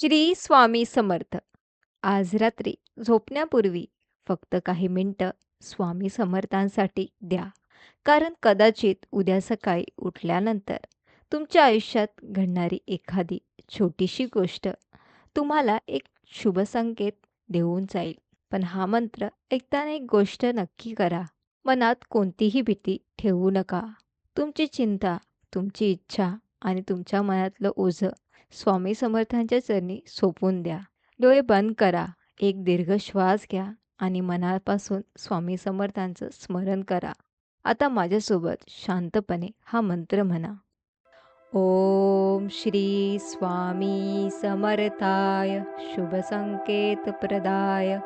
श्री स्वामी समर्थ. आज रात्री झोपण्यापूर्वी फक्त काही मिनिटं स्वामी समर्थांसाठी द्या. कारण कदाचित उद्या सकाळी उठल्यानंतर तुमच्या आयुष्यात घडणारी एखादी छोटीशी गोष्ट तुम्हाला एक शुभ संकेत देऊन जाईल. पण हा मंत्र ऐकताना एक गोष्ट नक्की करा. मनात कोणतीही भीती ठेवू नका. तुमची चिंता, तुमची इच्छा आणि तुमच्या मनातलं ओझं स्वामी समर्थांच्या चरणी सोपवून द्या. डोळे बंद करा. एक दीर्घ श्वास घ्या आणि मनापासून स्वामी समर्थांचं स्मरण करा. आता माझ्यासोबत शांतपणे हा मंत्र म्हणा. ओम श्री स्वामी समर्थाय शुभ संकेत प्रदाय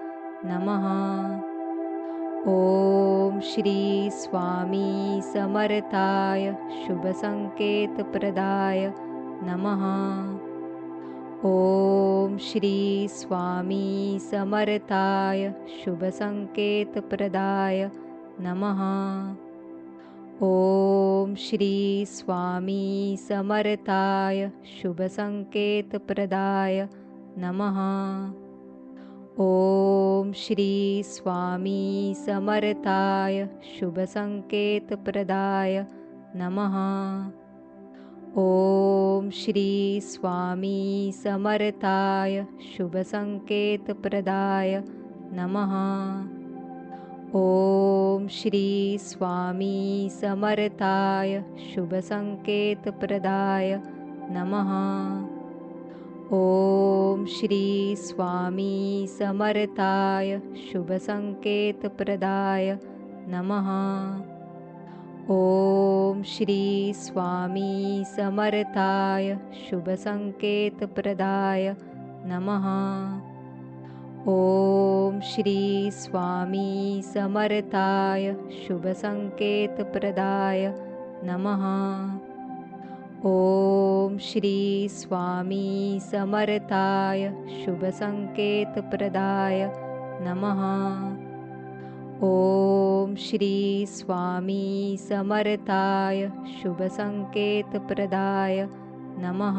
नमः. ओम श्री स्वामी समर्थाय शुभ संकेत प्रदाय नमः. ओम श्री स्वामी समर्थाय शुभ संकेत प्रदाय नमः. ओम श्री स्वामी समर्थाय शुभ संकेत प्रदाय नमः. ओम श्री स्वामी समर्थाय शुभ संकेत प्रदाय नमः. ओम श्री स्वामी समर्थाय शुभ संकेत प्रदाय नमः. ओम श्री स्वामी समर्थाय शुभ संकेत प्रदाय नमः. ओम श्री स्वामी समर्थाय शुभ संकेत प्रदाय नमः. ओम श्री स्वामी समर्थाय शुभ संकेत प्रदाय नमः. ओम श्री स्वामी समर्थाय शुभ संकेत प्रदाय नमः. ओम श्री स्वामी समर्थाय शुभ संकेत प्रदाय नमः. ओम श्री स्वामी समर्थाय शुभ संकेत प्रदाय नमः.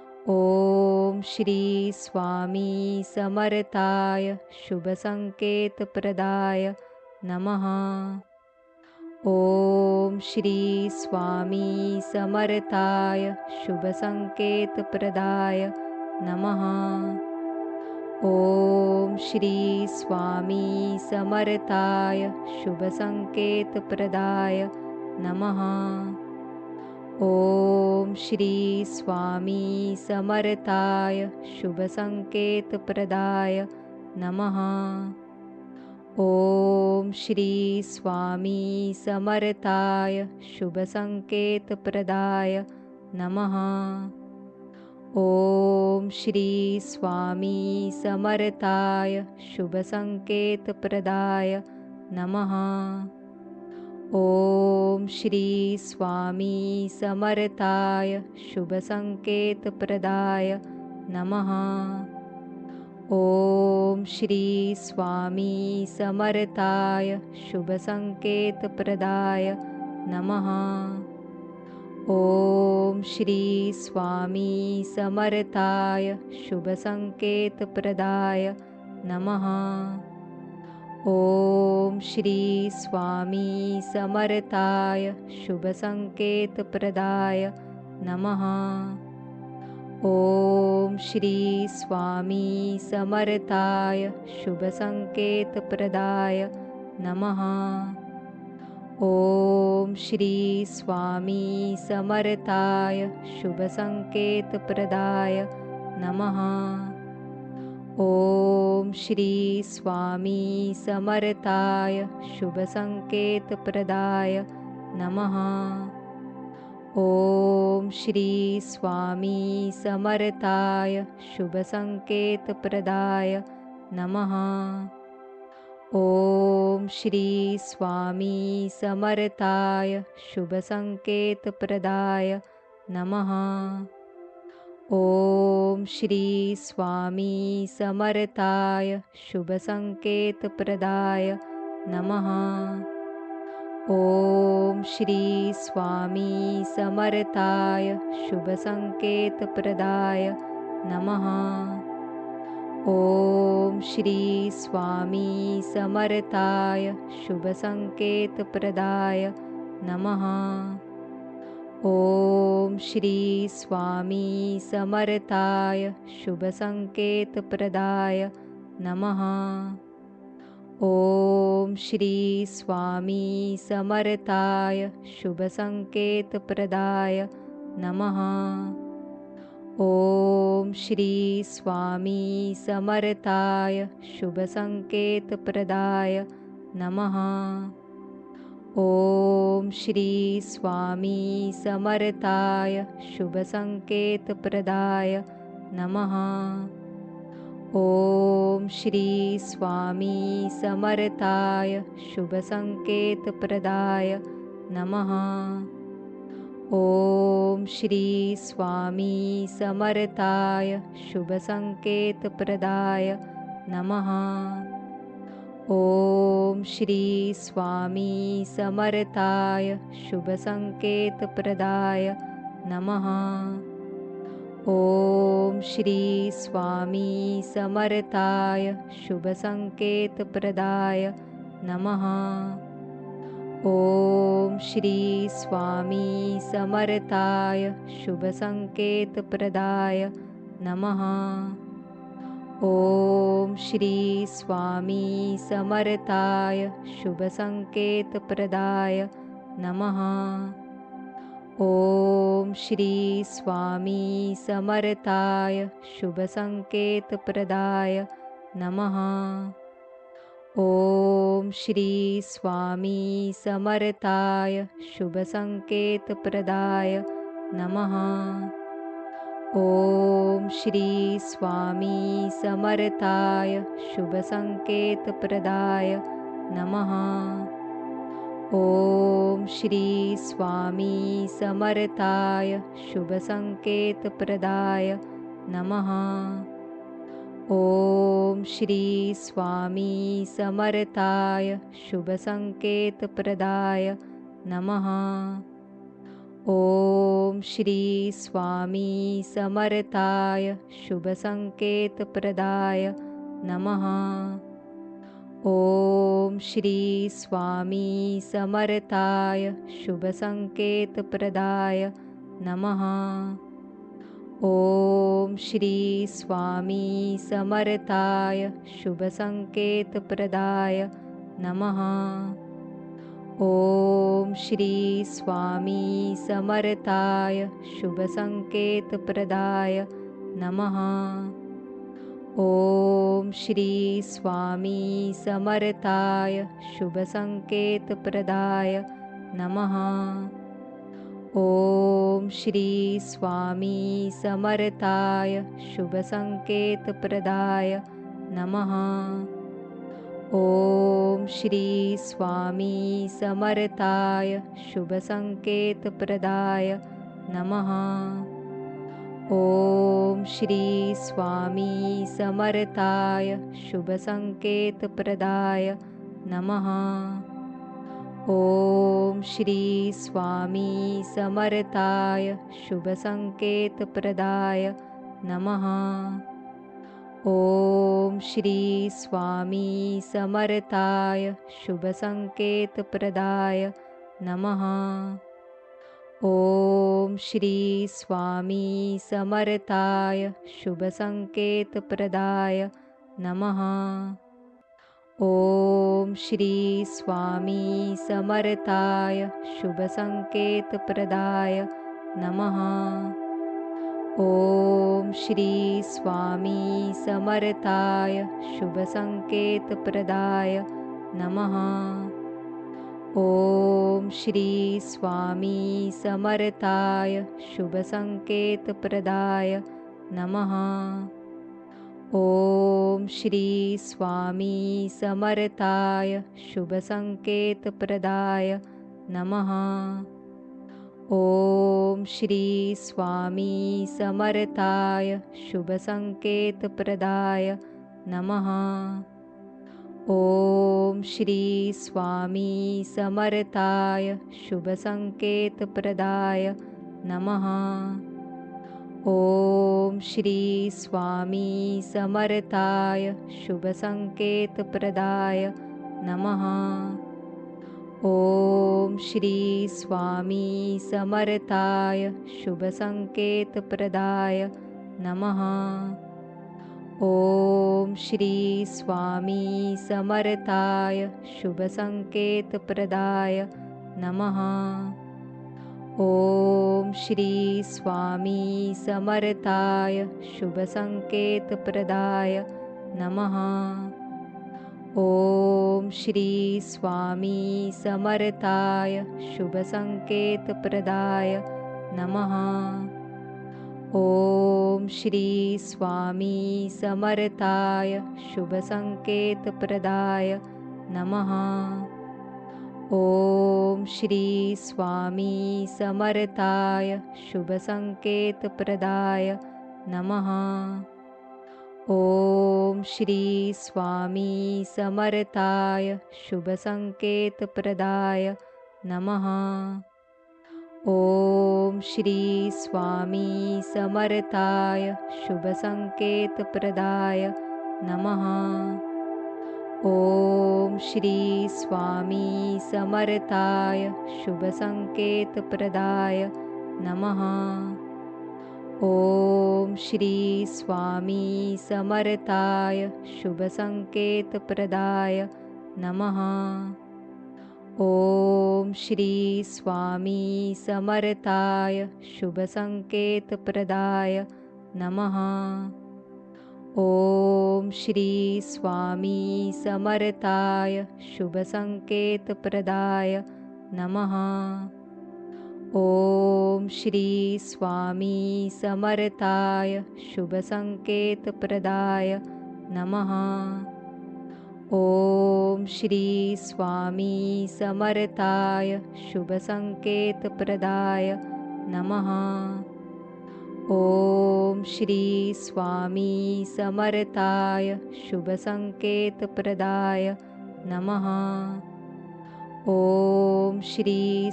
ओम श्री स्वामी समर्थाय शुभ संकेत प्रदाय नमः. ओम श्री स्वामी समर्थाय शुभ संकेत प्रदाय नमः. ओम श्री स्वामी समर्थाय शुभ संकेत प्रदाय नमः. ओम श्री स्वामी समर्थाय शुभ संकेत प्रदाय नमः. ओम श्री स्वामी समर्थाय शुभ संकेत प्रदाय नमः. ओम श्री स्वामी समर्थाय शुभ संकेत प्रदाय नमः. ओम श्री स्वामी समर्थाय शुभ संकेत प्रदाय नमः. ओम श्री स्वामी समर्थाय शुभ संकेत प्रदाय नमः. ओम श्री स्वामी समर्थाय शुभ संकेत प्रदाय नमः. ओम श्री स्वामी समर्थाय शुभ संकेत प्रदाय नमः. ओम श्री स्वामी समर्थाय शुभ संकेत प्रदाय नमः. ओम श्री स्वामी समर्थाय शुभ संकेत प्रदाय नमः. ओम श्री स्वामी समर्थाय शुभ संकेत प्रदाय नमः. ओम श्री स्वामी समर्थाय शुभ संकेत प्रदाय नमः. ओम श्री स्वामी समर्थाय शुभ संकेत प्रदाय नमः. ओम श्री स्वामी समर्थाय शुभ संकेत प्रदाय नमः. ओम श्री स्वामी समर्थाय शुभ संकेत प्रदाय नमः. ओम श्री स्वामी समर्थाय शुभसंकेतप्रदाय नमः. ओम श्री स्वामी समर्थाय शुभसंकेतप्रदाय नमः. ओम श्री स्वामी समर्थाय शुभसंकेतप्रदाय नमः. ओम श्री स्वामी समर्थाय शुभसंकेतप्रदाय नमः. ओम श्री स्वामी समर्थाय शुभसंकेतप्रदाय नमः. ओम श्री स्वामी समर्थाय शुभसंकेतप्रदाय नमः. ओम श्री स्वामी समर्थाय शुभसंकेतप्रदाय नमः. ओम श्री स्वामी समर्थाय शुभसंकेतप्रदाय नमः. ओम श्री स्वामी समर्थाय शुभसंकेतप्रदाय नमः. ओम श्री स्वामी समर्थाय शुभसंकेतप्रदाय नमः. ओम श्री स्वामी समर्थाय शुभसंकेतप्रदाय नमः. ओम श्री स्वामी समर्थाय शुभसंकेतप्रदाय नमः. ओम श्री स्वामी समर्थाय शुभसंकेतप्रदाय नमः. ओम श्री स्वामी समर्थाय शुभसंकेतप्रदाय नमः. ओम श्री स्वामी समर्थाय शुभसंकेतप्रदाय नमः. ओम श्री स्वामी समर्थाय शुभसंकेतप्रदाय नमः. ओम श्री स्वामी समर्थाय शुभसंकेतप्रदाय नमः. ओम श्री स्वामी समर्थाय शुभसंकेतप्रदाय नमः. ओम श्री स्वामी समर्थाय शुभसंकेतप्रदाय नमः. ओम श्री स्वामी समर्थाय शुभसंकेतप्रदाय नमः. ओम श्री स्वामी समर्थाय शुभसंकेतप्रदाय नमः. ओम श्री स्वामी समर्थाय शुभसंकेतप्रदाय नमः. ओम श्री स्वामी समर्थाय शुभसंकेतप्रदाय नमः. ओम श्री स्वामी समर्थाय शुभसंकेतप्रदाय नमः. ओम श्री स्वामी समर्थाय शुभसंकेतप्रदाय नमः. ओम श्री स्वामी समर्थाय शुभसंकेतप्रदाय नमः. ओम श्री स्वामी समर्थाय शुभसंकेतप्रदाय नमः. ओम श्री स्वामी समर्थाय शुभसंकेतप्रदाय नमः. ओम श्री स्वामी समर्थाय शुभसंकेतप्रदाय नमः. ओम श्री स्वामी समर्थाय शुभसंकेतप्रदाय नमः. ओम श्री स्वामी समर्थाय शुभसंकेतप्रदाय नमः. ओम श्री स्वामी समर्थाय शुभसंकेतप्रदाय नमः. ओम श्री स्वामी समर्थाय शुभसंकेतप्रदाय नमः. ओम श्री स्वामी समर्थाय शुभसंकेतप्रदाय नमः। ओम श्री स्वामी समर्थाय शुभसंकेतप्रदाय नमः। ओम श्री स्वामी समर्थाय शुभसंकेतप्रदाय नमः। ओम श्री स्वामी समर्थाय शुभसंकेतप्रदाय नमः। ओम श्री स्वामी समर्थाय शुभसंकेतप्रदाय नमः। ओम श्री स्वामी समर्थाय शुभसंकेतप्रदाय नमः। ओम श्री स्वामी समर्थाय शुभसंकेतप्रदाय नमः। ओम श्री स्वामी समर्थाय शुभसंकेतप्रदाय नमः। ओम श्री स्वामी समर्थाय शुभसंकेतप्रदाय नमः। ओम श्री स्वामी समर्थाय शुभसंकेतप्रदाय नमः। ओम श्री स्वामी समर्थाय शुभसंकेतप्रदाय नमः। ओम श्री स्वामी समर्थाय शुभसंकेतप्रदाय नमः। ओम श्री स्वामी समर्थाय शुभसंकेतप्रदाय नमः। ओम श्री स्वामी समर्थाय शुभसंकेतप्रदाय नमः। ओम श्री स्वामी समर्थाय शुभसंकेतप्रदाय नमः। ओम श्री स्वामी समर्थाय शुभसंकेतप्रदाय नमः। ओम श्री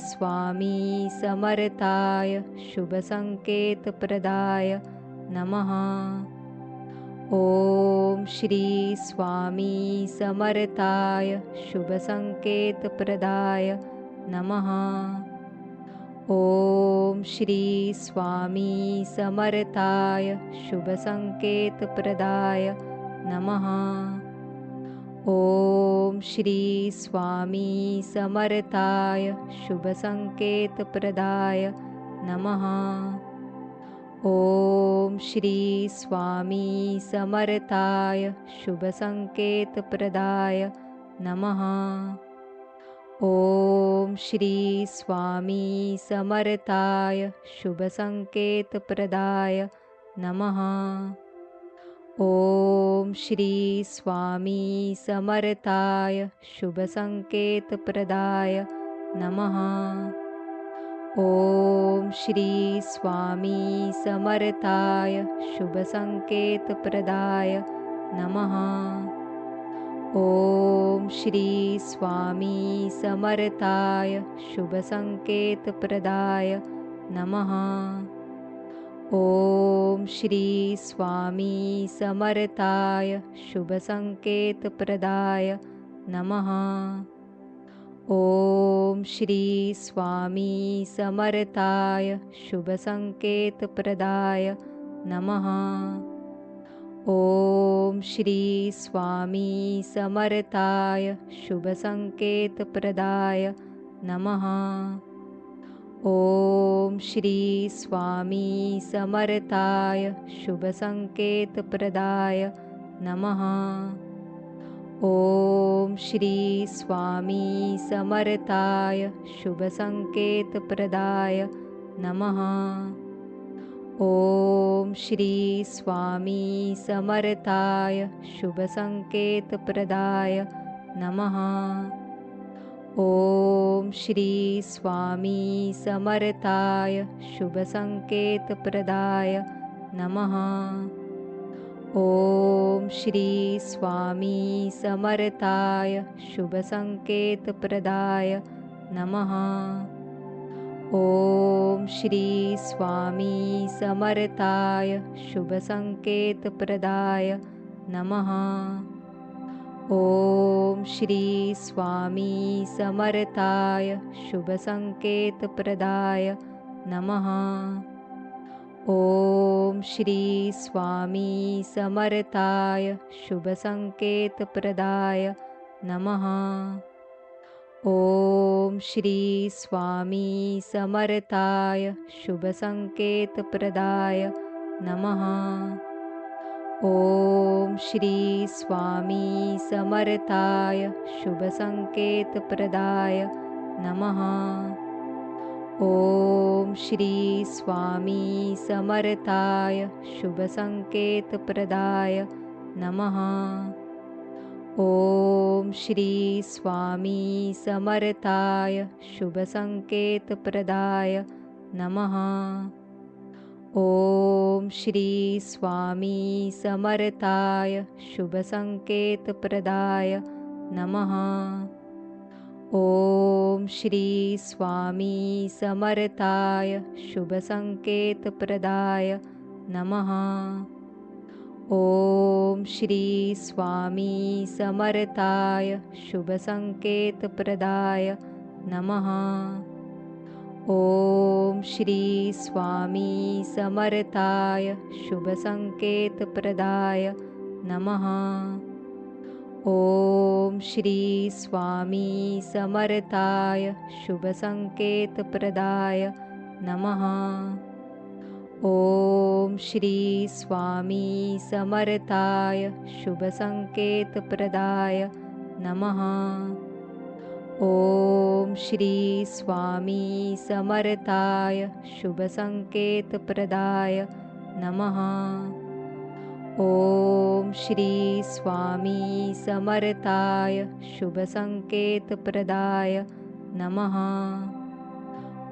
स्वामी समर्थाय शुभसंकेतप्रदाय नमः। ओम श्री स्वामी समर्थाय शुभसंकेतप्रदाय नमः। ओम श्री स्वामी समर्थाय शुभसंकेतप्रदाय नमः। ओम श्री स्वामी समर्थाय शुभसंकेतप्रदाय नमः। ओम श्री स्वामी समर्थाय शुभसंकेतप्रदाय नमः। ओम श्री स्वामी समर्थाय शुभसंकेतप्रदाय नमः। ओम श्री स्वामी समर्थाय शुभसंकेतप्रदाय नमः। ओम श्री स्वामी समर्थाय शुभसंकेतप्रदाय नमः। ओम श्री स्वामी समर्थाय शुभसंकेतप्रदाय नमः। ओम श्री स्वामी समर्थाय शुभसंकेतप्रदाय नमः। ओम श्री स्वामी समर्थाय शुभसंकेतप्रदाय नमः। ओम श्री स्वामी समर्थाय शुभसंकेतप्रदाय नमः। ओम श्री स्वामी समर्थाय शुभसंकेतप्रदाय नमः। ओम श्री स्वामी समर्थाय शुभसंकेतप्रदाय नमः। ओम श्री स्वामी समर्थाय शुभसंकेतप्रदाय नमः। ओम श्री स्वामी समर्थाय शुभसंकेतप्रदाय नमः। ओम श्री स्वामी समर्थाय शुभसंकेतप्रदाय नमः। ओम श्री स्वामी समर्थाय शुभसंकेतप्रदाय नमः। ओम श्री स्वामी समर्थाय शुभसंकेतप्रदाय नमः। ओम श्री स्वामी समर्थाय शुभसंकेतप्रदाय नमः। ओम श्री स्वामी समर्थाय शुभसंकेतप्रदाय नमः। ओम श्री स्वामी समर्थाय शुभसंकेतप्रदाय नमः। ओम श्री स्वामी समर्थाय शुभसंकेतप्रदाय नमः। ओम श्री स्वामी समर्थाय शुभसंकेतप्रदाय नमः। ओम श्री स्वामी समर्थाय शुभसंकेतप्रदाय नमः। ओम श्री स्वामी समर्थाय शुभसंकेतप्रदाय नमः। ओम श्री स्वामी समर्थाय शुभसंकेतप्रदाय नमः। ओम श्री स्वामी समर्थाय शुभसंकेतप्रदाय नमः। ओम श्री स्वामी समर्थाय शुभसंकेतप्रदाय नमः। ओम श्री स्वामी समर्थाय शुभसंकेतप्रदाय नमः। ओम श्री स्वामी समर्थाय शुभसंकेतप्रदाय नमः। ओम श्री स्वामी समर्थाय शुभसंकेतप्रदाय नमः। ओम श्री स्वामी समर्थाय शुभसंकेतप्रदाय नमः।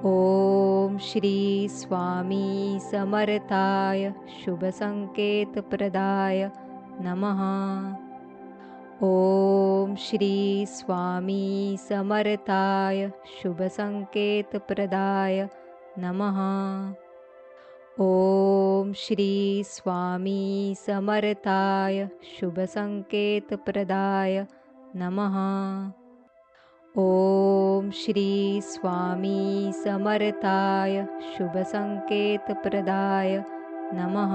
ओम श्री स्वामी समर्थाय शुभसंकेतप्रदाय नमः। ओम श्री स्वामी समर्थाय शुभसंकेतप्रदाय नमः। ओम श्री स्वामी समर्थाय शुभसंकेतप्रदाय नमः।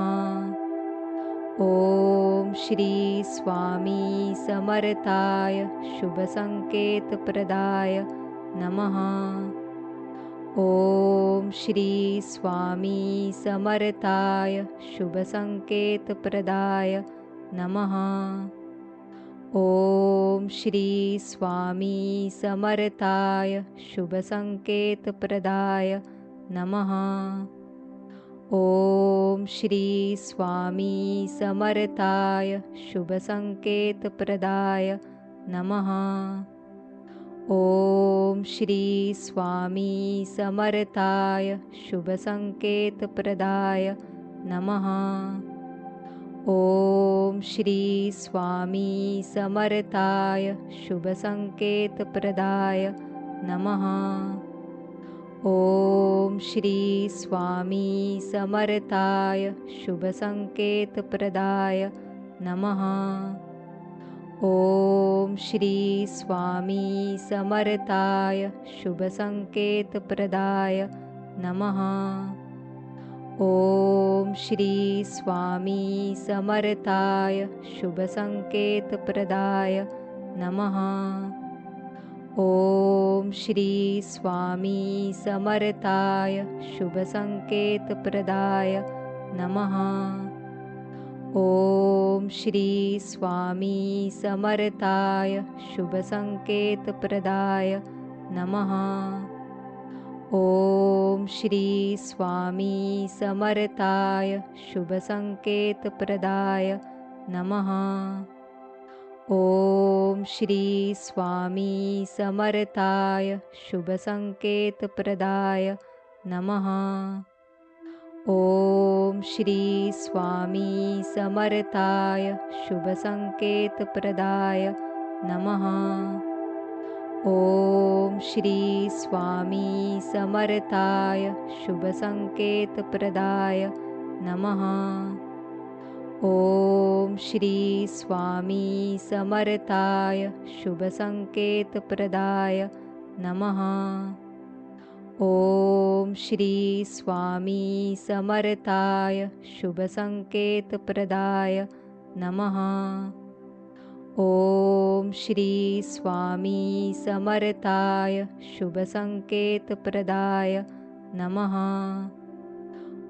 ओम श्री स्वामी समर्थाय शुभसंकेतप्रदाय नमः। ओम श्री स्वामी समर्थाय शुभसंकेतप्रदाय नमः। ओम श्री स्वामी समर्थाय शुभसंकेतप्रदाय नमः। ओम श्री स्वामी समर्थाय शुभसंकेतप्रदाय नमः। ओम श्री स्वामी समर्थाय शुभसंकेतप्रदाय नमः। ओम श्री स्वामी समर्थाय शुभसंकेतप्रदाय नमः। ओम श्री स्वामी समर्थाय शुभसंकेतप्रदाय नमः। ओम श्री स्वामी समर्थाय शुभसंकेतप्रदाय नमः। ओम श्री स्वामी समर्थाय शुभसंकेतप्रदाय नमः। ओम श्री स्वामी समर्थाय शुभसंकेतप्रदाय नमः। ओम श्री स्वामी समर्थाय शुभसंकेतप्रदाय नमः। ओम श्री स्वामी समर्थाय शुभसंकेतप्रदाय नमः। ओम श्री स्वामी समर्थाय शुभसंकेतप्रदाय नमः। ओम श्री स्वामी समर्थाय शुभसंकेतप्रदाय नमः। ओम श्री स्वामी समर्थाय शुभसंकेतप्रदाय नमः। ओम श्री स्वामी समर्थाय शुभसंकेतप्रदाय नमः। ओम श्री स्वामी समर्थाय शुभसंकेतप्रदाय नमः। ओम श्री स्वामी समर्थाय शुभसंकेतप्रदाय नमः। ओम श्री स्वामी समर्थाय शुभसंकेतप्रदाय नमः।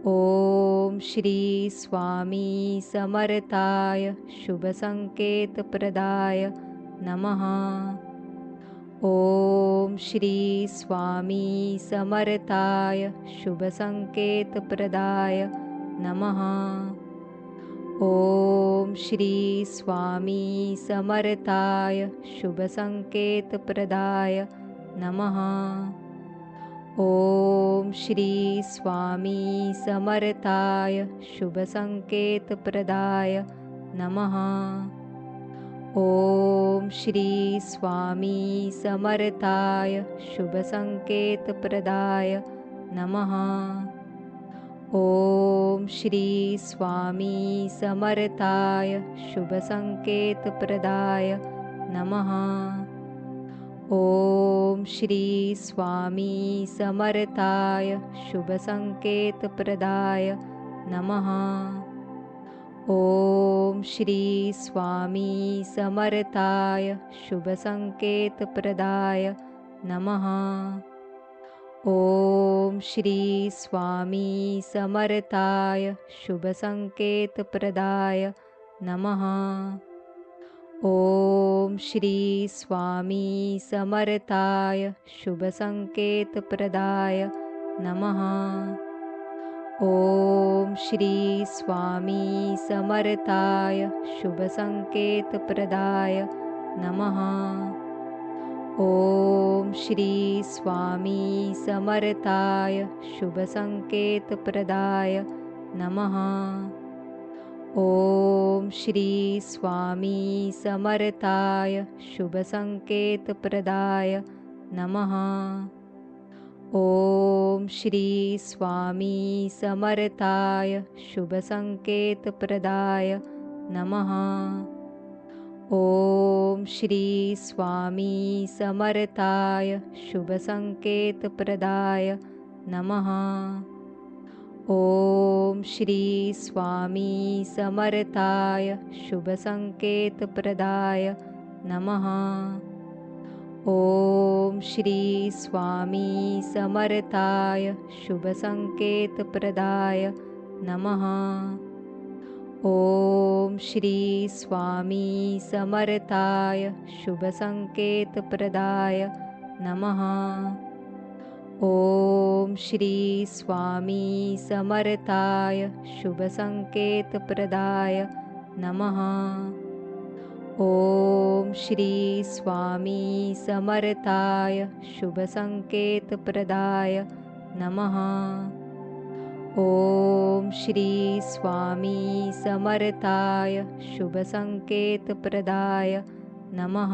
ओम श्री स्वामी समर्थाय शुभसंकेतप्रदाय नमः। ओम श्री स्वामी समर्थाय शुभसंकेतप्रदाय नमः। ओम श्री स्वामी समर्थाय शुभसंकेतप्रदाय नमः। ओम श्री स्वामी समर्थाय शुभसंकेतप्रदाय नमः। ओम श्री स्वामी समर्थाय शुभसंकेतप्रदाय नमः। ओम श्री स्वामी समर्थाय शुभसंकेतप्रदाय नमः। ओम श्री स्वामी समर्थाय शुभसंकेतप्रदाय नमः। ओम श्री स्वामी समर्थाय शुभसंकेतप्रदाय नमः। ओम श्री स्वामी समर्थाय शुभसंकेतप्रदाय नमः। ओम श्री स्वामी समर्थाय शुभसंकेतप्रदाय नमः। ओम श्री स्वामी समर्थाय शुभसंकेतप्रदाय नमः। ओम श्री स्वामी समर्थाय शुभसंकेतप्रदाय नमः। ओम श्री स्वामी समर्थाय शुभसंकेतप्रदाय नमः। ओम श्री स्वामी समर्थाय शुभसंकेतप्रदाय नमः। ओम श्री स्वामी समर्थाय शुभसंकेतप्रदाय नमः। ओम श्री स्वामी समर्थाय शुभसंकेतप्रदाय नमः। ओम श्री स्वामी समर्थाय शुभसंकेतप्रदाय नमः। ओम श्री स्वामी समर्थाय शुभसंकेतप्रदाय नमः। ओम श्री स्वामी समर्थाय शुभसंकेतप्रदाय नमः। ओम श्री स्वामी समर्थाय शुभसंकेतप्रदाय नमः। ओम श्री स्वामी समर्थाय शुभसंकेतप्रदाय नमः।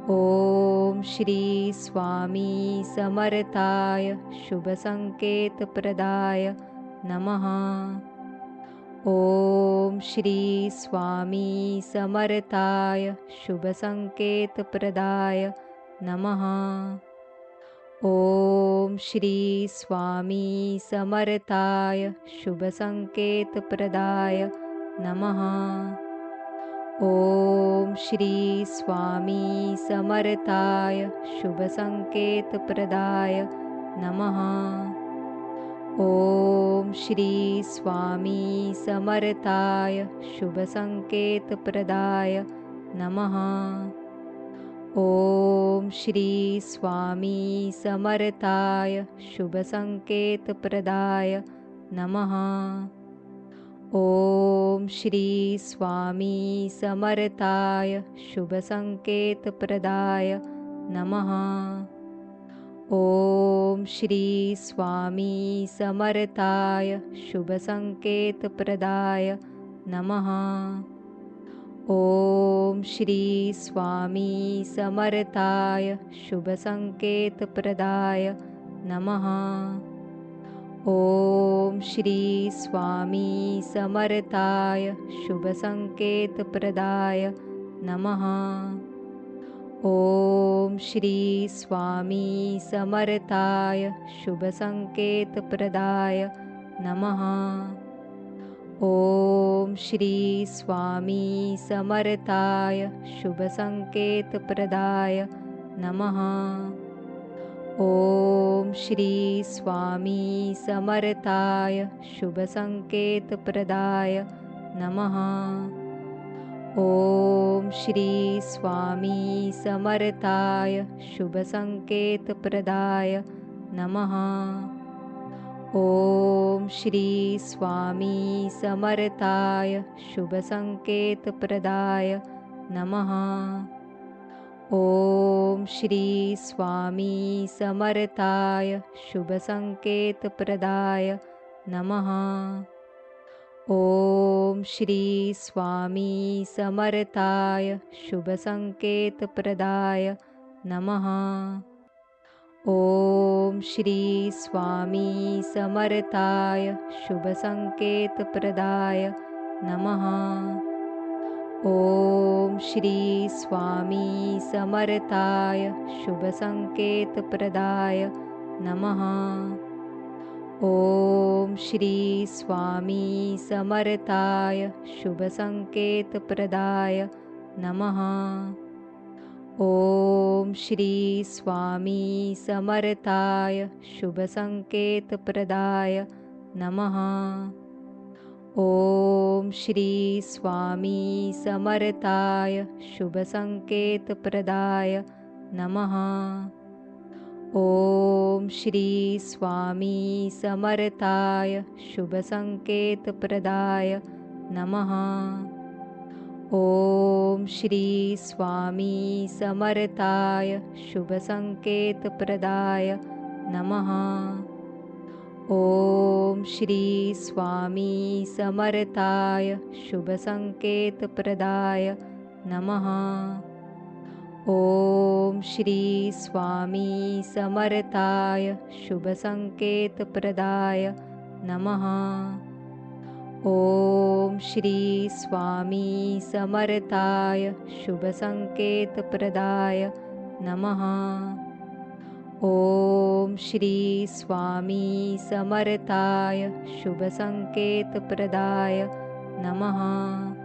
ओम श्री स्वामी समर्थाय शुभसंकेतप्रदाय नमः। ओम श्री स्वामी समर्थाय शुभसंकेतप्रदाय नमः। ओम श्री स्वामी समर्थाय शुभसंकेतप्रदाय नमः। ओम श्री स्वामी समर्थाय शुभसंकेतप्रदाय नमः। ओम श्री स्वामी समर्थाय शुभसंकेतप्रदाय नमः। ओम श्री स्वामी समर्थाय शुभसंकेतप्रदाय नमः। ओम श्री स्वामी समर्थाय शुभसंकेतप्रदाय नमः। ओम श्री स्वामी समर्थाय शुभसंकेतप्रदाय नमः। ओम श्री स्वामी समर्थाय शुभसंकेतप्रदाय नमः। ओम श्री स्वामी समर्थाय शुभसंकेतप्रदाय नमः। ओम श्री स्वामी समर्थाय शुभसंकेतप्रदाय नमः। ओम श्री स्वामी समर्थाय शुभसंकेतप्रदाय नमः। ओम श्री स्वामी समर्थाय शुभसंकेतप्रदाय नमः। ओम श्री स्वामी समर्थाय शुभसंकेतप्रदाय नमः। ओम श्री स्वामी समर्थाय शुभसंकेतप्रदाय नमः। ओम श्री स्वामी समर्थाय शुभसंकेतप्रदाय नमः। ओम श्री स्वामी समर्थाय शुभसंकेतप्रदाय नमः। ओम श्री स्वामी समर्थाय शुभसंकेतप्रदाय नमः। ओम श्री स्वामी समर्थाय शुभसंकेतप्रदाय नमः। ओम श्री स्वामी समर्थाय शुभसंकेतप्रदाय नमः। ओम श्री स्वामी समर्थाय शुभसंकेतप्रदाय नमः। ओम श्री स्वामी समर्थाय शुभसंकेतप्रदाय नमः। ओम श्री स्वामी समर्थाय शुभसंकेतप्रदाय नमः। ओम श्री स्वामी समर्थाय शुभसंकेतप्रदाय नमः। ओम श्री स्वामी समर्थाय शुभसंकेतप्रदाय नमः। ओम श्री स्वामी समर्थाय शुभसंकेतप्रदाय नमः। ओम श्री स्वामी समर्थाय शुभसंकेतप्रदाय नमः। ओम श्री स्वामी समर्थाय शुभसंकेतप्रदाय नमः।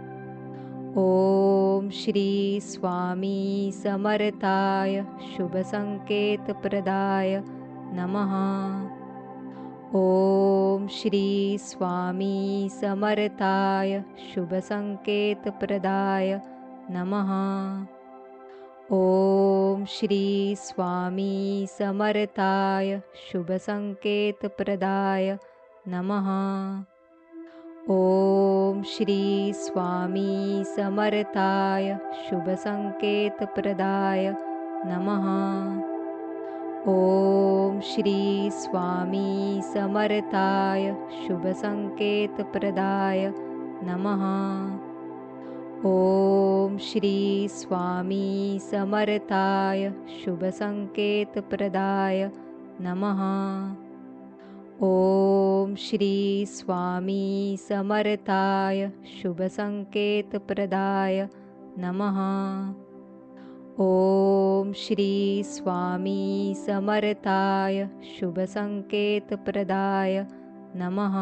ओम श्री स्वामी समर्थाय शुभसंकेतप्रदाय नमः। ओम श्री स्वामी समर्थाय शुभसंकेतप्रदाय नमः। ओम श्री स्वामी समर्थाय शुभसंकेतप्रदाय नमः। ओम श्री स्वामी समर्थाय शुभसंकेतप्रदाय नमः। ओम श्री स्वामी समर्थाय शुभसंकेतप्रदाय नमः। ओम श्री स्वामी समर्थाय शुभसंकेतप्रदाय नमः। ओम श्री स्वामी समर्थाय शुभसंकेतप्रदाय नमः। ओम श्री स्वामी समर्थाय शुभसंकेतप्रदाय नमः।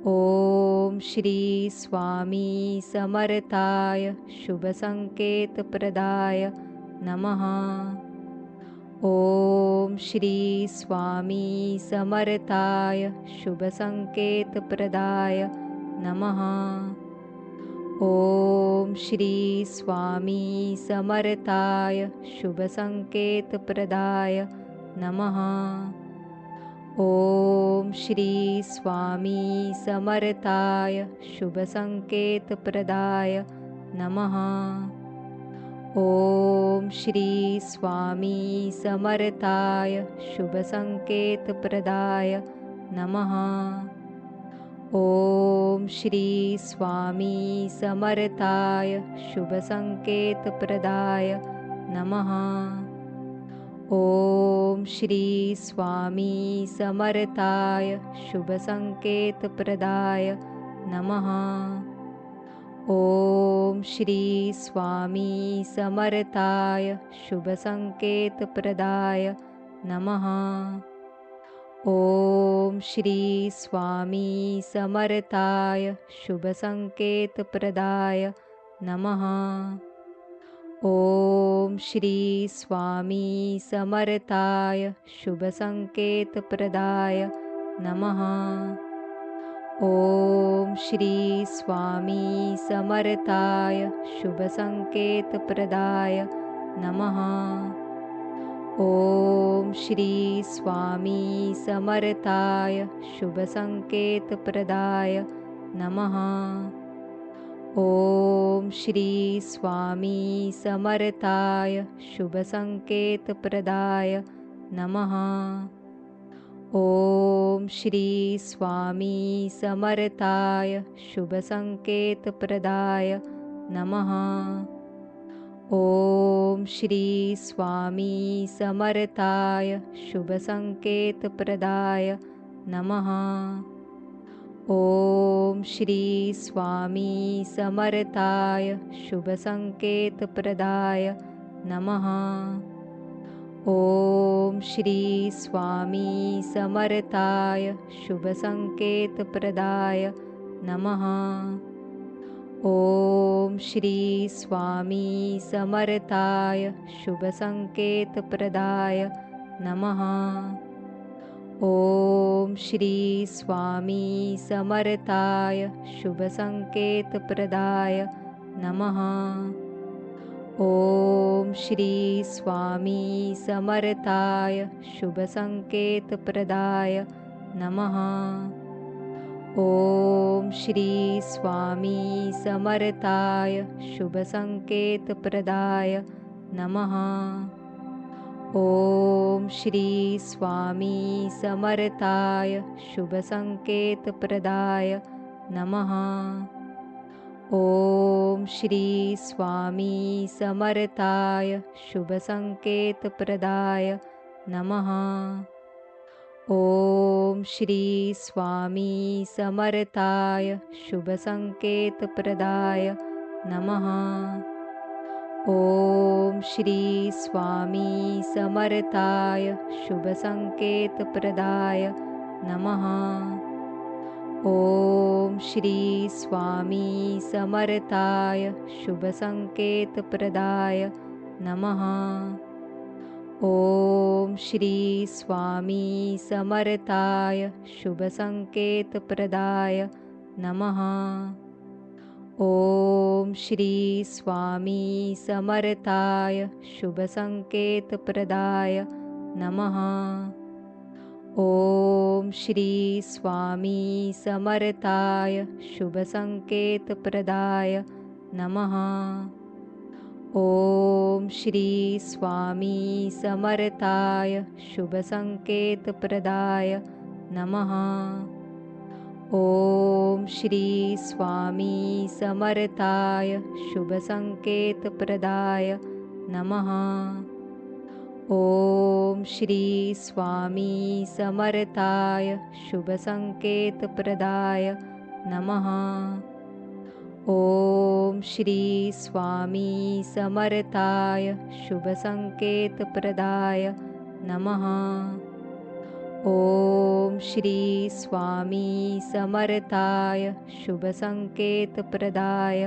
ओम श्री स्वामी समर्थाय शुभसंकेतप्रदाय नमः। ओम श्री स्वामी समर्थाय शुभसंकेतप्रदाय नमः। ओम श्री स्वामी समर्थाय शुभसंकेतप्रदाय नमः। ओम श्री स्वामी समर्थाय शुभसंकेतप्रदाय नमः। ओम श्री स्वामी समर्थाय शुभसंकेतप्रदाय नमः। ओम श्री स्वामी समर्थाय शुभसंकेतप्रदाय नमः। ओम श्री स्वामी समर्थाय शुभसंकेतप्रदाय नमः। ओम श्री स्वामी समर्थाय शुभसंकेतप्रदाय नमः। ओम श्री स्वामी समर्थाय शुभसंकेतप्रदाय नमः। ओम श्री स्वामी समर्थाय शुभसंकेतप्रदाय नमः। ओम श्री स्वामी समर्थाय शुभसंकेतप्रदाय नमः। ओम श्री स्वामी समर्थाय शुभसंकेतप्रदाय नमः। ओम श्री स्वामी समर्थाय शुभसंकेतप्रदाय नमः। ओम श्री स्वामी समर्थाय शुभसंकेतप्रदाय नमः। ओम श्री स्वामी समर्थाय शुभसंकेतप्रदाय नमः। ओम श्री स्वामी समर्थाय शुभसंकेतप्रदाय नमः। ओम श्री स्वामी समर्थाय शुभसंकेतप्रदाय नमः। ओम श्री स्वामी समर्थाय शुभसंकेतप्रदाय नमः। ओम श्री स्वामी समर्थाय शुभसंकेतप्रदाय नमः। ओम श्री स्वामी समर्थाय शुभसंकेतप्रदाय नमः। ओम श्री स्वामी समर्थाय शुभसंकेतप्रदाय नमः। ओम श्री स्वामी समर्थाय शुभसंकेतप्रदाय नमः। ओम श्री स्वामी समर्थाय शुभसंकेतप्रदाय नमः। ओम श्री स्वामी समर्थाय शुभसंकेतप्रदाय नमः। ओम श्री स्वामी समर्थाय शुभसंकेतप्रदाय नमः। ओम श्री स्वामी समर्थाय शुभसंकेतप्रदाय नमः। ओम श्री स्वामी समर्थाय शुभसंकेतप्रदाय नमः। ओम श्री स्वामी समर्थाय शुभसंकेतप्रदाय नमः। ओम श्री स्वामी समर्थाय शुभसंकेतप्रदाय नमः। ओम श्री स्वामी समर्थाय शुभसंकेतप्रदाय नमः। ओम श्री स्वामी समर्थाय शुभसंकेतप्रदाय नमः। ओम श्री स्वामी समर्थाय शुभसंकेतप्रदाय नमः। ओम श्री स्वामी समर्थाय शुभसंकेतप्रदाय नमः। ओम श्री स्वामी समर्थाय शुभसंकेतप्रदाय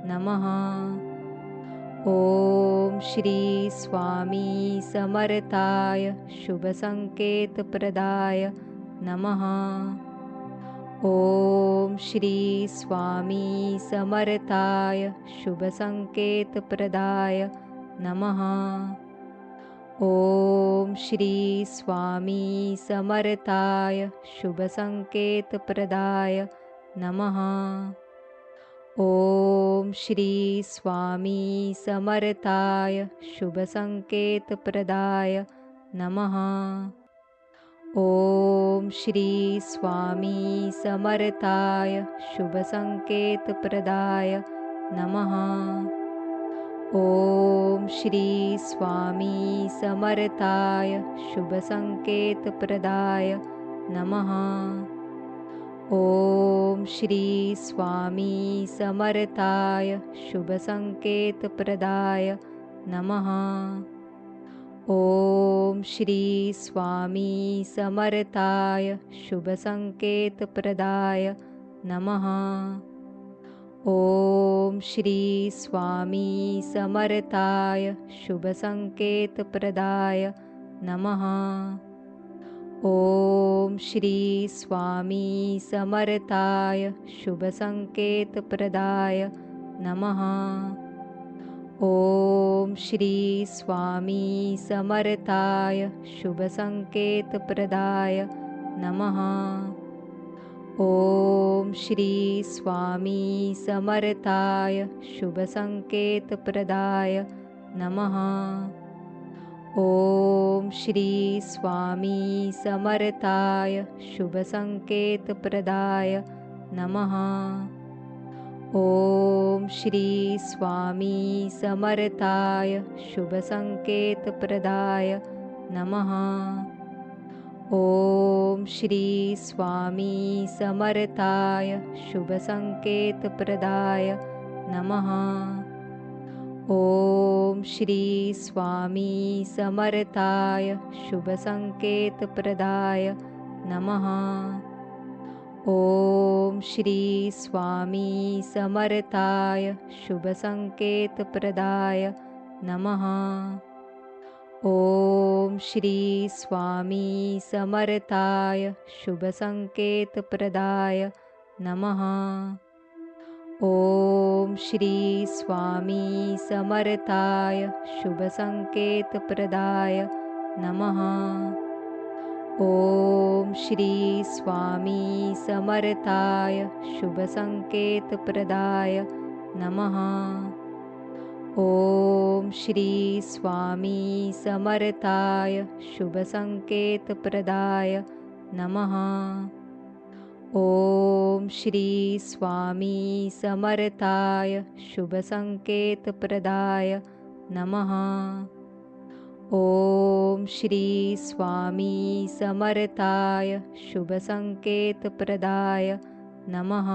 नमः। ओम श्री स्वामी समर्थाय शुभसंकेतप्रदाय नमः। ओम श्री स्वामी समर्थाय शुभसंकेतप्रदाय नमः। ओम श्री स्वामी समर्थाय शुभसंकेतप्रदाय नमः। ओम श्री स्वामी समर्थाय शुभसंकेतप्रदाय नमः। ओम श्री स्वामी समर्थाय शुभसंकेतप्रदाय नमः। ओम श्री स्वामी समर्थाय शुभसंकेतप्रदाय नमः। ओम श्री स्वामी समर्थाय शुभसंकेतप्रदाय नमः। ओम श्री स्वामी समर्थाय शुभसंकेतप्रदाय नमः। ओम श्री स्वामी समर्थाय शुभसंकेतप्रदाय नमः। ओम श्री स्वामी समर्थाय शुभसंकेतप्रदाय नमः। ओम श्री स्वामी समर्थाय शुभसंकेतप्रदाय नमः। ओम श्री स्वामी समर्थाय शुभसंकेतप्रदाय नमः। ओम श्री स्वामी समर्थाय शुभसंकेतप्रदाय नमः। ओम श्री स्वामी समर्थाय शुभसंकेतप्रदाय नमः। ओम श्री स्वामी समर्थाय शुभसंकेतप्रदाय नमः। ओम श्री स्वामी समर्थाय शुभसंकेतप्रदाय नमः। ओम श्री स्वामी समर्थाय शुभसंकेतप्रदाय नमः। ओम श्री स्वामी समर्थाय शुभसंकेतप्रदाय नमः। ओम श्री स्वामी समर्थाय शुभसंकेतप्रदाय नमः। ओम श्री स्वामी समर्थाय शुभसंकेतप्रदाय नमः। ओम श्री स्वामी समर्थाय शुभसंकेतप्रदाय नमः। ओम श्री स्वामी समर्थाय शुभसंकेतप्रदाय नमः।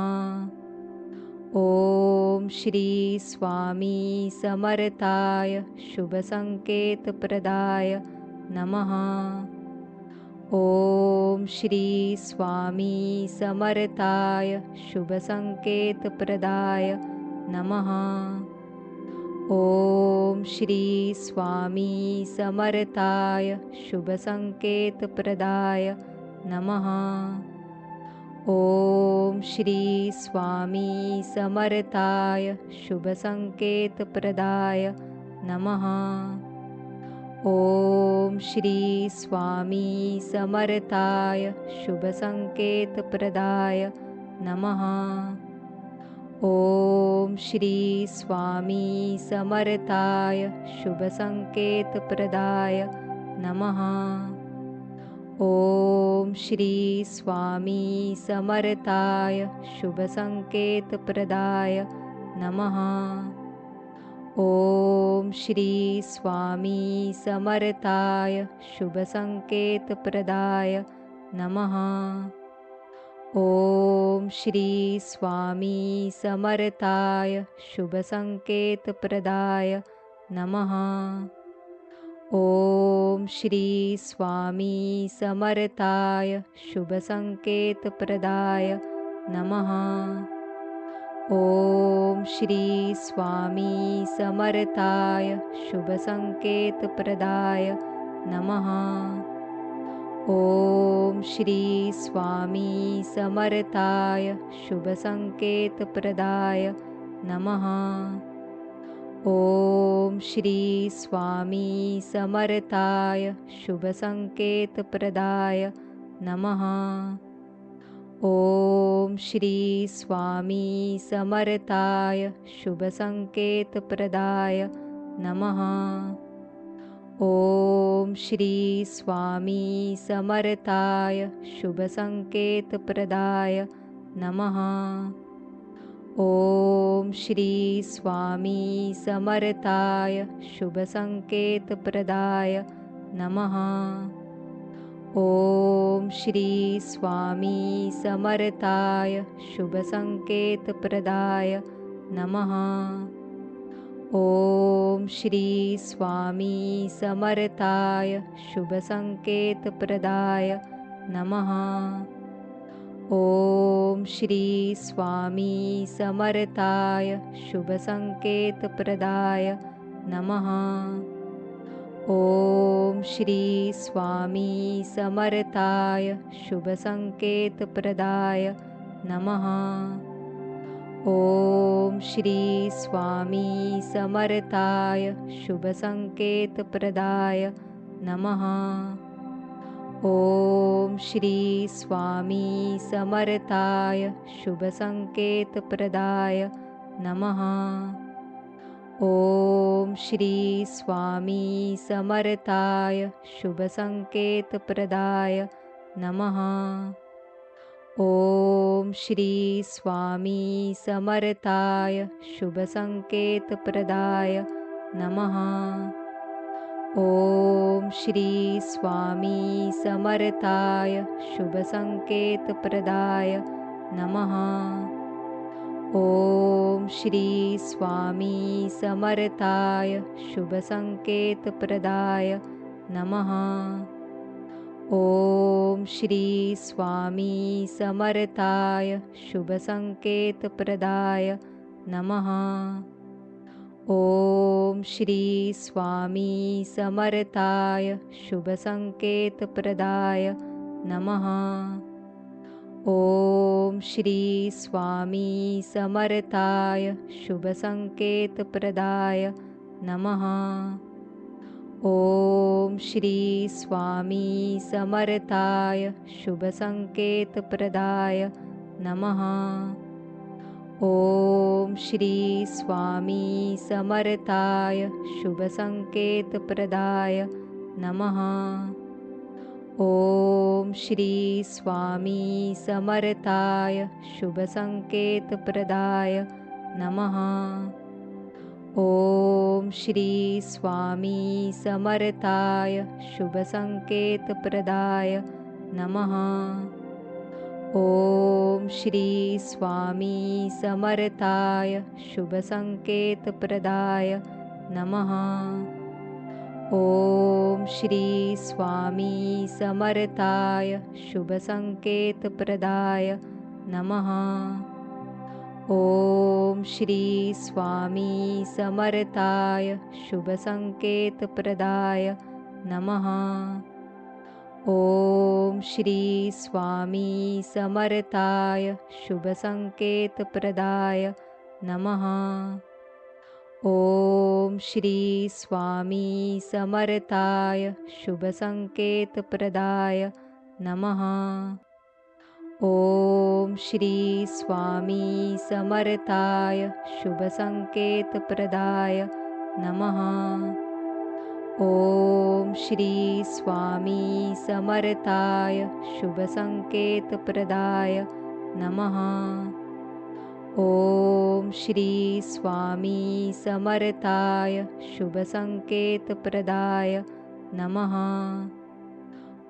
ओम श्री स्वामी समर्थाय शुभसंकेतप्रदाय नमः। ओम श्री स्वामी समर्थाय शुभसंकेतप्रदाय नमः। ओम श्री स्वामी समर्थाय शुभसंकेतप्रदाय नमः। ओम श्री स्वामी समर्थाय शुभसंकेतप्रदाय नमः। ओम श्री स्वामी समर्थाय शुभसंकेतप्रदाय नमः। ओम श्री स्वामी समर्थाय शुभसंकेतप्रदाय नमः। ओम श्री स्वामी समर्थाय शुभसंकेतप्रदाय नमः। ओम श्री स्वामी समर्थाय शुभसंकेतप्रदाय नमः। ओम श्री स्वामी समर्थाय शुभसंकेतप्रदाय नमः। ओम श्री स्वामी समर्थाय शुभसंकेतप्रदाय नमः। ओम श्री स्वामी समर्थाय शुभसंकेतप्रदाय नमः। ओम श्री स्वामी समर्थाय शुभसंकेतप्रदाय नमः। ओम श्री स्वामी समर्थाय शुभसंकेतप्रदाय नमः। ओम श्री स्वामी समर्थाय शुभसंकेतप्रदाय नमः। ओम श्री स्वामी समर्थाय शुभसंकेतप्रदाय नमः. ओम श्री स्वामी समर्थाय शुभसंकेतप्रदाय नमः. ओम श्री स्वामी समर्थाय शुभसंकेतप्रदाय नमः. ओम श्री स्वामी समर्थाय शुभसंकेतप्रदाय नमः. ओम श्री स्वामी समर्थाय शुभसंकेतप्रदाय नमः. ओम श्री स्वामी समर्थाय शुभसंकेतप्रदाय नमः. ओम श्री स्वामी समर्थाय शुभसंकेतप्रदाय नमः. ओम श्री स्वामी समर्थाय शुभसंकेतप्रदाय नमः. ओम श्री स्वामी समर्थाय शुभसंकेतप्रदाय नमः. ओम श्री स्वामी समर्थाय शुभसंकेतप्रदाय नमः. ओम श्री स्वामी समर्थाय शुभसंकेतप्रदाय नमः. ओम श्री स्वामी समर्थाय शुभसंकेतप्रदाय नमः. ओम श्री स्वामी समर्थाय शुभसंकेतप्रदाय नमः. ओम श्री स्वामी समर्थाय शुभसंकेतप्रदाय नमः. ओम श्री स्वामी समर्थाय शुभसंकेतप्रदाय नमः. ओम श्री स्वामी समर्थाय शुभसंकेतप्रदाय नमः. ओम श्री स्वामी समर्थाय शुभसंकेतप्रदाय नमः. ओम श्री स्वामी समर्थाय शुभसंकेतप्रदाय नमः. ओम श्री स्वामी समर्थाय शुभसंकेतप्रदाय नमः. ओम श्री स्वामी समर्थाय शुभसंकेतप्रदाय नमः. ओम श्री स्वामी समर्थाय शुभसंकेतप्रदाय नमः. ओम श्री स्वामी समर्थाय शुभसंकेतप्रदाय नमः. ओम श्री स्वामी समर्थाय शुभसंकेतप्रदाय नमः. ओम श्री स्वामी समर्थाय शुभसंकेतप्रदाय नमः. ओम श्री स्वामी समर्थाय शुभसंकेतप्रदाय नमः. ओम श्री स्वामी समर्थाय शुभसंकेतप्रदाय नमः. ओम श्री स्वामी समर्थाय शुभसंकेतप्रदाय नमः. ओम श्री स्वामी समर्थाय शुभसंकेतप्रदाय नमः.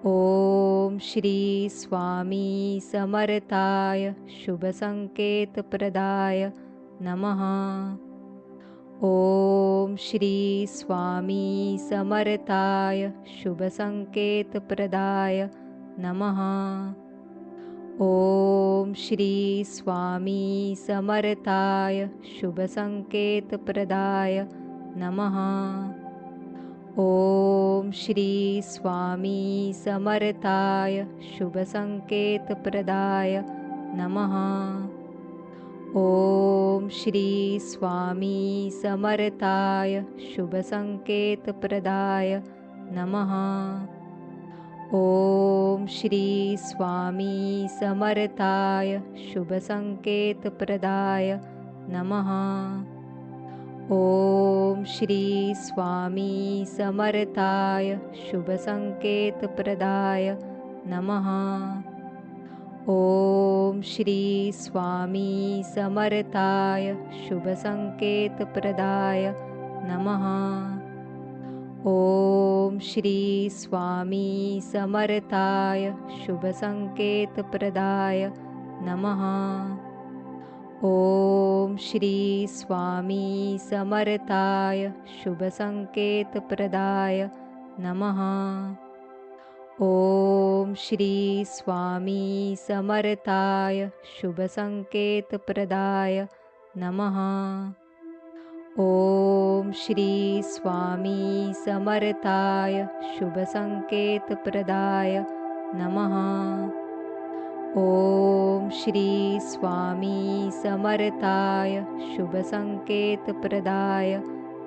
ओम श्री स्वामी समर्थाय शुभसंकेतप्रदाय नमः. ओम श्री स्वामी समर्थाय शुभसंकेतप्रदाय नमः. ओम श्री स्वामी समर्थाय शुभसंकेतप्रदाय नमः. ओम श्री स्वामी समर्थाय शुभसंकेतप्रदाय नमः. ओम श्री स्वामी समर्थाय शुभसंकेतप्रदाय नमः. ओम श्री स्वामी समर्थाय शुभसंकेतप्रदाय नमः. ओम श्री स्वामी समर्थाय शुभसंकेतप्रदाय नमः. ओम श्री स्वामी समर्थाय शुभसंकेतप्रदाय नमः. ओम श्री स्वामी समर्थाय शुभसंकेतप्रदाय नमः. ओम श्री स्वामी समर्थाय शुभसंकेतप्रदाय नमः. ओम श्री स्वामी समर्थाय शुभसंकेतप्रदाय नमः. ओम श्री स्वामी समर्थाय शुभसंकेतप्रदाय नमः. ओम श्री स्वामी समर्थाय शुभसंकेतप्रदाय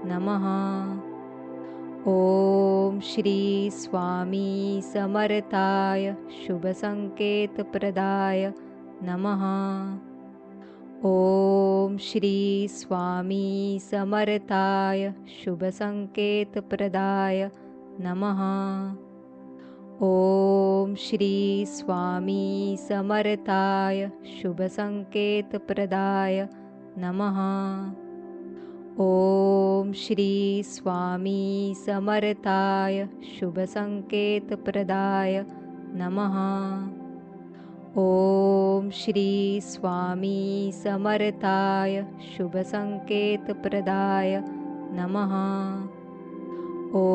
नमः. ओम श्री स्वामी समर्थाय शुभसंकेतप्रदाय नमः. ओम श्री स्वामी समर्थाय शुभसंकेतप्रदाय नमः. ओम श्री स्वामी समर्थाय शुभसंकेतप्रदाय नमः. ओम श्री स्वामी समर्थाय शुभसंकेतप्रदाय नमः. ओम श्री स्वामी समर्थाय शुभसंकेतप्रदाय नमः.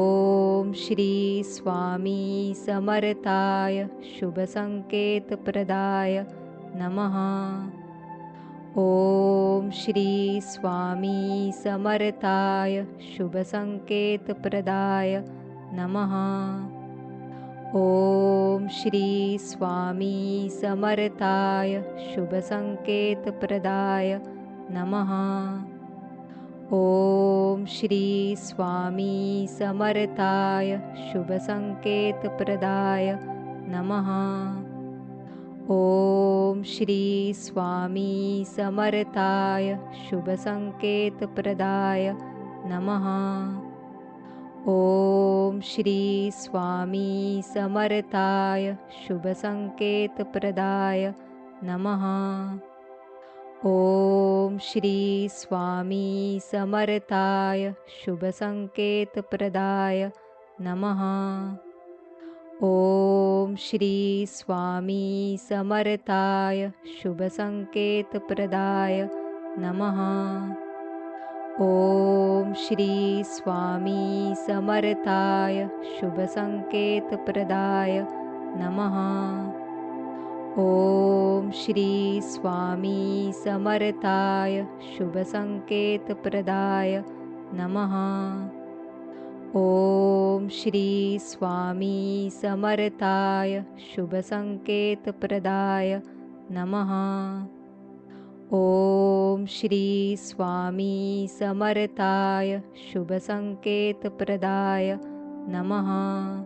ओम श्री स्वामी समर्थाय शुभसंकेतप्रदाय नमः. ओम श्री स्वामी समर्थाय शुभसंकेतप्रदाय नमः. ओम श्री स्वामी समर्थाय शुभसंकेतप्रदाय नमः. ओम श्री स्वामी समर्थाय शुभसंकेतप्रदाय नमः. ओम श्री स्वामी समर्थाय शुभसंकेतप्रदाय नमः. ओम श्री स्वामी समर्थाय शुभसंकेतप्रदाय नमः. ओम श्री स्वामी समर्थाय शुभसंकेतप्रदाय नमः. ओम श्री स्वामी समर्थाय शुभसंकेतप्रदाय नमः. ओम श्री स्वामी समर्थाय शुभसंकेतप्रदाय नमः. ओम श्री स्वामी समर्थाय शुभसंकेतप्रदाय नमः. ओम श्री स्वामी समर्थाय शुभसंकेतप्रदाय नमः. ओम श्री स्वामी समर्थाय शुभसंकेतप्रदाय नमः.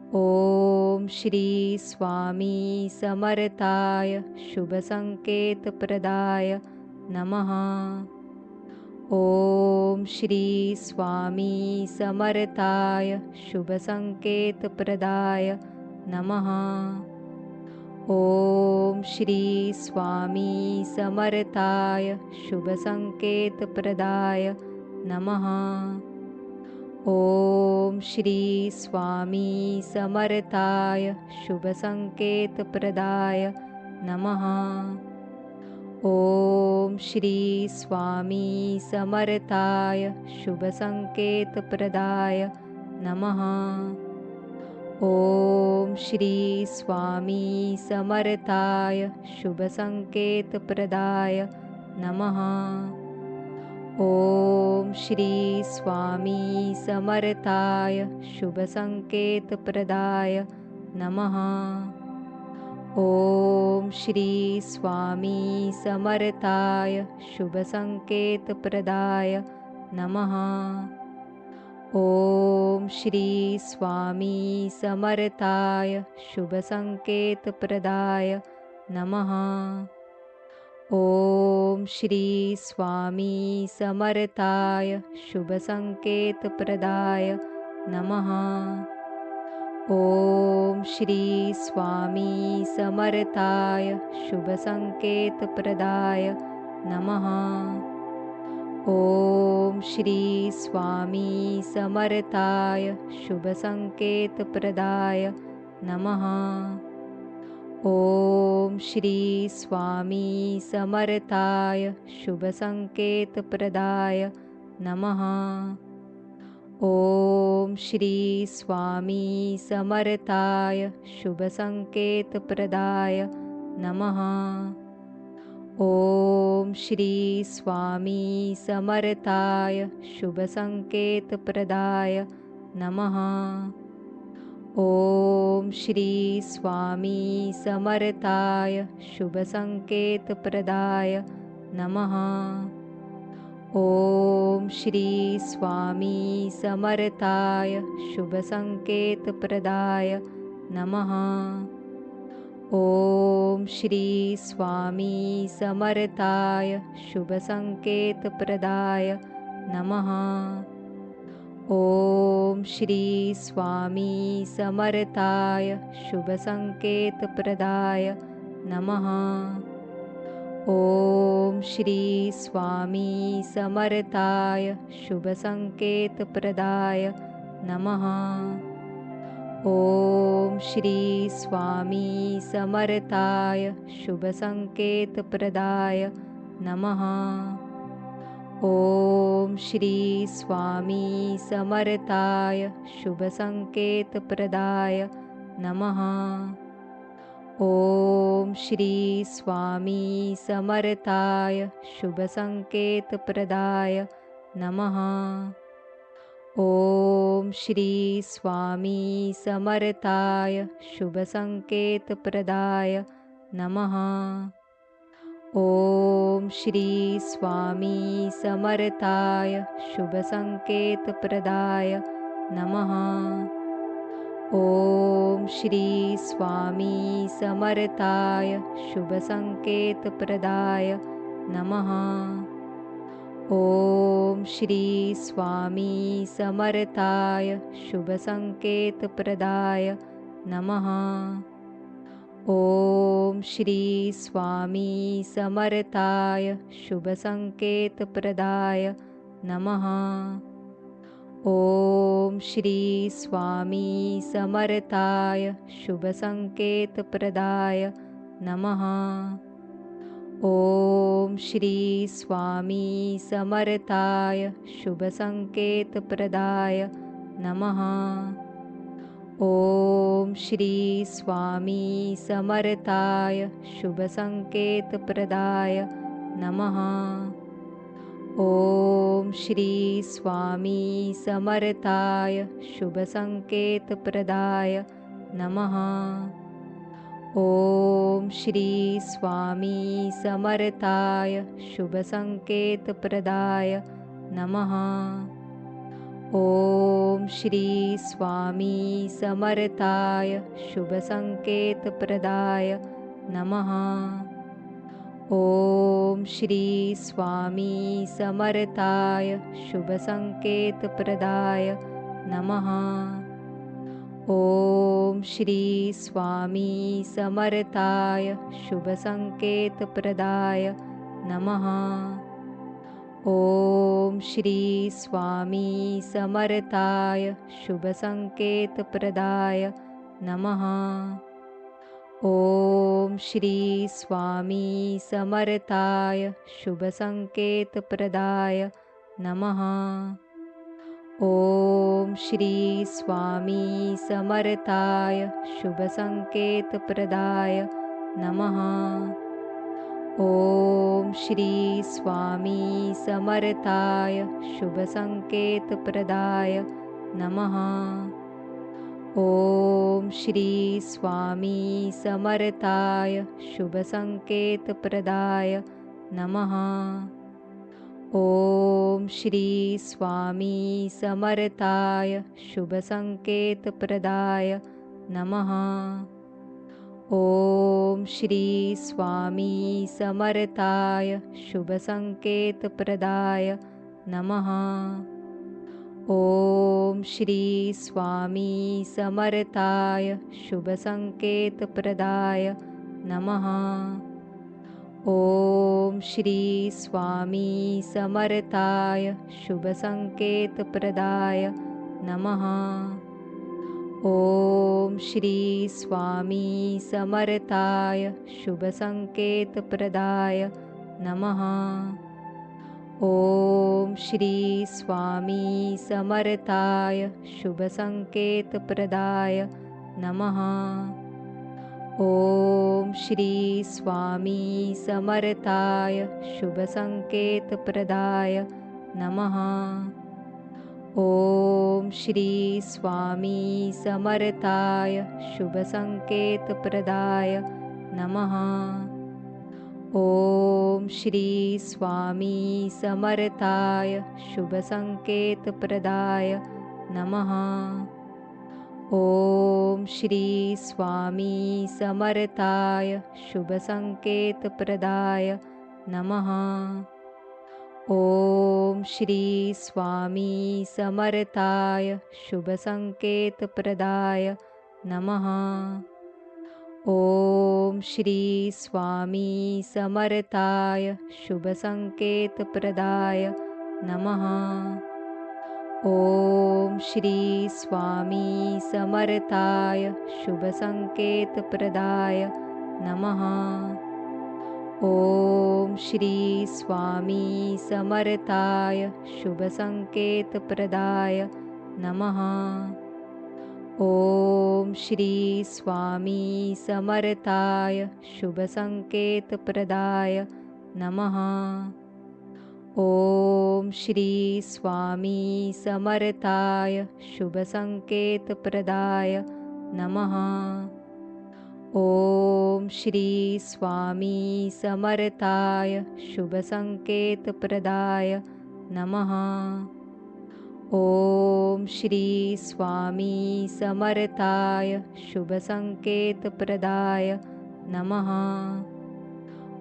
ओम श्री स्वामी समर्थाय शुभसंकेतप्रदाय नमः. ओम श्री स्वामी समर्थाय शुभसंकेतप्रदाय नमः. ओम श्री स्वामी समर्थाय शुभसंकेतप्रदाय नमः. ओम श्री स्वामी समर्थाय शुभसंकेतप्रदाय नमः. ओम श्री स्वामी समर्थाय शुभसंकेतप्रदाय नमः. ओम श्री स्वामी समर्थाय शुभसंकेतप्रदाय नमः. ओम श्री स्वामी समर्थाय शुभसंकेतप्रदाय नमः. ओम श्री स्वामी समर्थाय शुभसंकेतप्रदाय नमः. ओम श्री स्वामी समर्थाय शुभसंकेतप्रदाय नमः. ओम श्री स्वामी समर्थाय शुभसंकेतप्रदाय नमः. ओम श्री स्वामी समर्थाय शुभसंकेतप्रदाय नमः. ओम श्री स्वामी समर्थाय शुभसंकेतप्रदाय नमः. ओम श्री स्वामी समर्थाय शुभसंकेतप्रदाय नमः. ओम श्री स्वामी समर्थाय शुभसंकेतप्रदाय नमः. ओम श्री स्वामी समर्थाय शुभसंकेतप्रदाय नमः. ओम श्री स्वामी समर्थाय शुभसंकेतप्रदाय नमः. ओम श्री स्वामी समर्थाय शुभसंकेतप्रदाय नमः. ओम श्री स्वामी समर्थाय शुभसंकेतप्रदाय नमः. ओम श्री स्वामी समर्थाय शुभसंकेतप्रदाय नमः. ओम श्री स्वामी समर्थाय शुभसंकेतप्रदाय नमः. ओम श्री स्वामी समर्थाय शुभसंकेतप्रदाय नमः. ओम श्री स्वामी समर्थाय शुभसंकेतप्रदाय नमः. ओम श्री स्वामी समर्थाय शुभसंकेतप्रदाय नमः. ओम श्री स्वामी समर्थाय शुभसंकेतप्रदाय नमः. ओम श्री स्वामी समर्थाय शुभसंकेतप्रदाय नमः. ओम श्री स्वामी समर्थाय शुभसंकेतप्रदाय नमः. ओम श्री स्वामी समर्थाय शुभसंकेतप्रदाय नमः. ओम श्री स्वामी समर्थाय शुभसंकेतप्रदाय नमः. ओम श्री स्वामी समर्थाय शुभसंकेतप्रदाय नमः. ओम श्री स्वामी समर्थाय शुभसंकेतप्रदाय नमः. ओम श्री स्वामी समर्थाय शुभसंकेतप्रदाय नमः. ओम श्री स्वामी समर्थाय शुभसंकेतप्रदाय नमः. ओम श्री स्वामी समर्थाय शुभसंकेतप्रदाय नमः. ओम श्री स्वामी समर्थाय शुभसंकेतप्रदाय नमः. ओम श्री स्वामी समर्थाय शुभसंकेतप्रदाय नमः. ओम श्री स्वामी समर्थाय शुभसंकेतप्रदाय नमः. ओम श्री स्वामी समर्थाय शुभसंकेतप्रदाय नमः. ओम श्री स्वामी समर्थाय शुभसंकेतप्रदाय नमः. ओम श्री स्वामी समर्थाय शुभसंकेतप्रदाय नमः. ओम श्री स्वामी समर्थाय शुभसंकेतप्रदाय नमः. ओम श्री स्वामी समर्थाय शुभसंकेतप्रदाय नमः. ओम श्री स्वामी समर्थाय शुभसंकेतप्रदाय नमः. ओम श्री स्वामी समर्थाय शुभसंकेतप्रदाय नमः. ओम श्री स्वामी समर्थाय शुभसंकेतप्रदाय नमः. ओम श्री स्वामी समर्थाय शुभसंकेतप्रदाय नमः. ओम श्री स्वामी समर्थाय शुभसंकेतप्रदाय नमः. ओम श्री स्वामी समर्थाय शुभसंकेतप्रदाय नमः. ओम श्री स्वामी समर्थाय शुभसंकेतप्रदाय नमः. ओम श्री स्वामी समर्थाय शुभसंकेतप्रदाय नमः. ओम श्री स्वामी समर्थाय शुभसंकेतप्रदाय नमः. ओम श्री स्वामी समर्थाय शुभसंकेतप्रदाय नमः. ओम श्री स्वामी समर्थाय शुभसंकेतप्रदाय नमः. ओम श्री स्वामी समर्थाय शुभसंकेतप्रदाय नमः. ओम श्री स्वामी समर्थाय शुभसंकेतप्रदाय नमः. ओम श्री स्वामी समर्थाय शुभसंकेतप्रदाय नमः. ओम श्री स्वामी समर्थाय शुभसंकेतप्रदाय नमः. ओम श्री स्वामी समर्थाय शुभसंकेतप्रदाय नमः. ओम श्री स्वामी समर्थाय शुभसंकेतप्रदाय नमः.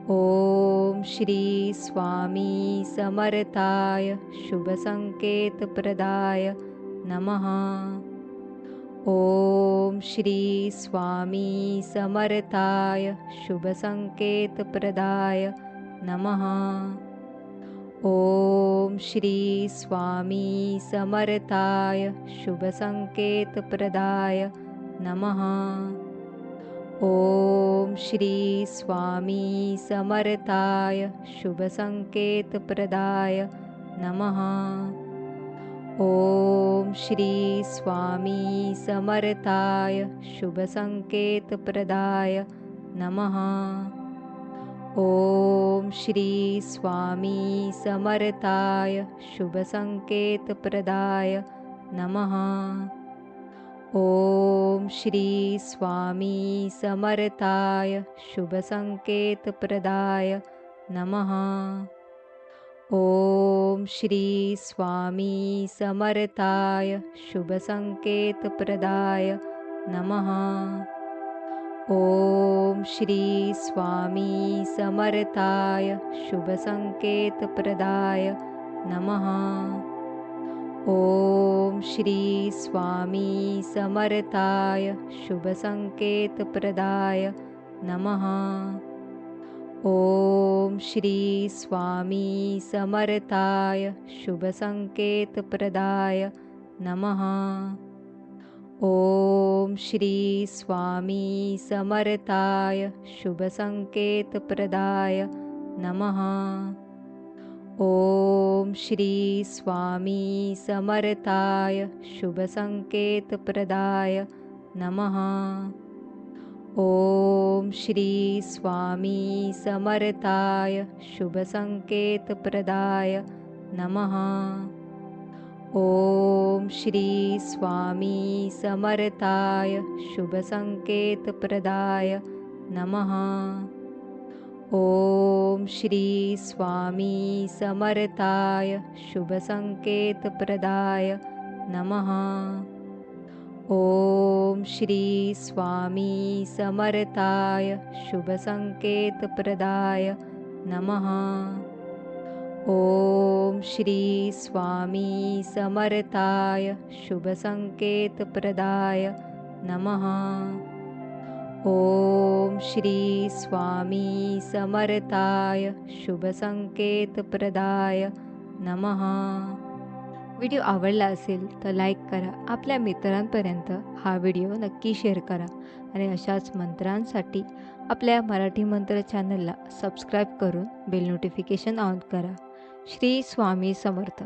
ओम श्री स्वामी समर्थाय शुभसंकेतप्रदाय नमः. ओम श्री स्वामी समर्थाय शुभसंकेतप्रदाय नमः. ओम श्री स्वामी समर्थाय शुभसंकेतप्रदाय नमः. ओम श्री स्वामी समर्थाय शुभसंकेतप्रदाय नमः. ओम श्री स्वामी समर्थाय शुभसंकेतप्रदाय नमः. ओम श्री स्वामी समर्थाय शुभसंकेतप्रदाय नमः. ओम श्री स्वामी समर्थाय शुभसंकेतप्रदाय नमः. ओम श्री स्वामी समर्थाय शुभसंकेतप्रदाय नमः. ओम श्री स्वामी समर्थाय शुभसंकेतप्रदाय नमः. ओम श्री स्वामी समर्थाय शुभसंकेतप्रदाय नमः. ओम श्री स्वामी समर्थाय शुभसंकेतप्रदाय नमः. ओम श्री स्वामी समर्थाय शुभसंकेतप्रदाय नमः. ओम श्री स्वामी समर्थाय शुभसंकेतप्रदाय नमः. ओम श्री स्वामी समर्थाय शुभसंकेतप्रदाय नमः. ओम श्री स्वामी समर्थाय शुभसंकेतप्रदाय नमः. ओम श्री स्वामी समर्थाय शुभसंकेतप्रदाय नमः. ओम श्री स्वामी समर्थाय शुभसंकेतप्रदाय नमः. ओम श्री स्वामी समर्थाय शुभसंकेतप्रदाय नमः. ओम श्री स्वामी समर्थाय शुभसंकेतप्रदाय नमः. ओम श्री स्वामी समर्थाय शुभसंकेतप्रदाय नमः. व्हिडिओ आवडला असेल तर लाईक करा. आपल्या मित्रांपर्यंत हा व्हिडिओ नक्की शेअर करा आणि अशाच मंत्रांसाठी आपल्या मराठी मंत्र चॅनलला सबस्क्राईब करून बेल नोटिफिकेशन ऑन करा. श्री स्वामी समर्थ.